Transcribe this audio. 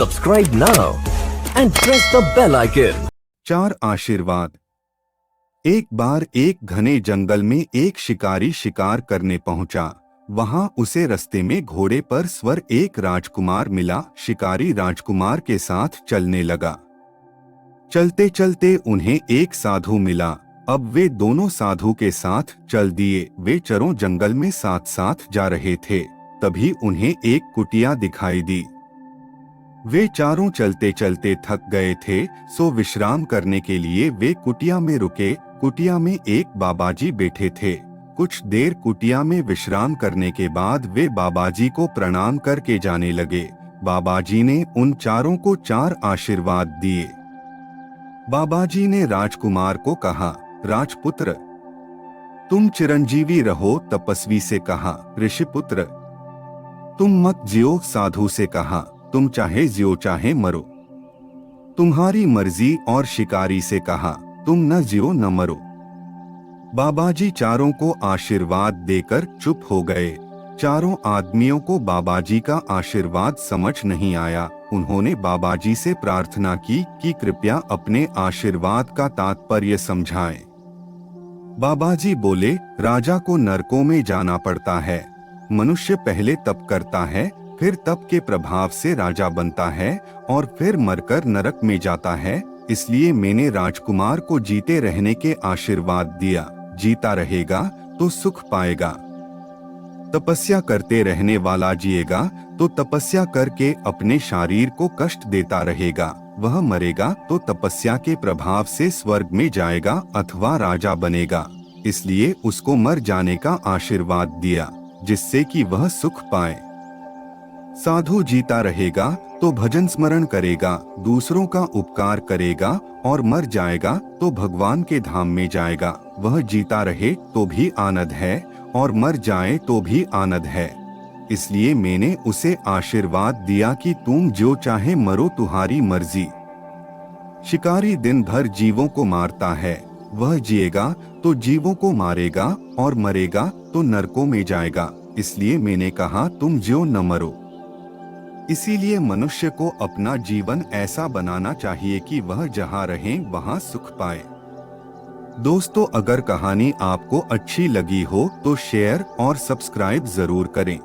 Subscribe now and press the bell icon. 4 आशीर्वाद। एक बार एक घने जंगल में एक शिकारी शिकार करने पहुंचा। वहां उसे रास्ते में घोड़े पर सवार एक राजकुमार मिला। शिकारी राजकुमार के साथ चलने लगा। चलते चलते उन्हें एक साधु मिला। अब वे दोनों साधु के साथ चल दिए। वे चारों जंगल में साथ साथ जा रहे थे। तभी उन्हें एक कुटिया दिखाई दी। वे चारों चलते चलते थक गए थे, सो विश्राम करने के लिए वे कुटिया में रुके। कुटिया में एक बाबाजी बैठे थे। कुछ देर कुटिया में विश्राम करने के बाद वे बाबाजी को प्रणाम करके जाने लगे। बाबाजी ने उन चारों को 4 आशीर्वाद दिए। बाबाजी ने राजकुमार को कहा, राजपुत्र, तुम चिरंजीवी रहो। तपस्वी से कहा, ऋषिपुत्र, तुम मत जियो। साधु से कहा, तुम चाहे जियो चाहे मरो, तुम्हारी मर्जी। और शिकारी से कहा, तुम न जियो न मरो। बाबाजी चारों को आशीर्वाद देकर चुप हो गए। चारों आदमियों को बाबाजी का आशीर्वाद समझ नहीं आया। उन्होंने बाबाजी से प्रार्थना की कि कृपया अपने आशीर्वाद का तात्पर्य समझाएं। बाबाजी बोले, राजा को नरकों में जाना पड़ता है। मनुष्य पहले तप करता है, फिर तप के प्रभाव से राजा बनता है और फिर मरकर नरक में जाता है। इसलिए मैंने राजकुमार को जीते रहने के आशीर्वाद दिया। जीता रहेगा तो सुख पाएगा। तपस्या करते रहने वाला जिएगा तो तपस्या करके अपने शरीर को कष्ट देता रहेगा। वह मरेगा तो तपस्या के प्रभाव से स्वर्ग में जाएगा अथवा राजा बनेगा। इसलिए उसको मर जाने का आशीर्वाद दिया, जिससे कि वह सुख पाए। साधु जीता रहेगा तो भजन स्मरण करेगा, दूसरों का उपकार करेगा और मर जाएगा तो भगवान के धाम में जाएगा। वह जीता रहे तो भी आनंद है और मर जाए तो भी आनंद है। इसलिए मैंने उसे आशीर्वाद दिया कि तुम जो चाहे मरो, तुम्हारी मर्जी। शिकारी दिन भर जीवों को मारता है। वह जिएगा तो जीवों को मारेगा और मरेगा तो नरकों में जाएगा। इसलिए मैंने कहा, तुम जियो न मरो। इसीलिए मनुष्य को अपना जीवन ऐसा बनाना चाहिए कि वह जहाँ रहे वहाँ सुख पाए। दोस्तों, अगर कहानी आपको अच्छी लगी हो तो शेयर और सब्सक्राइब जरूर करें।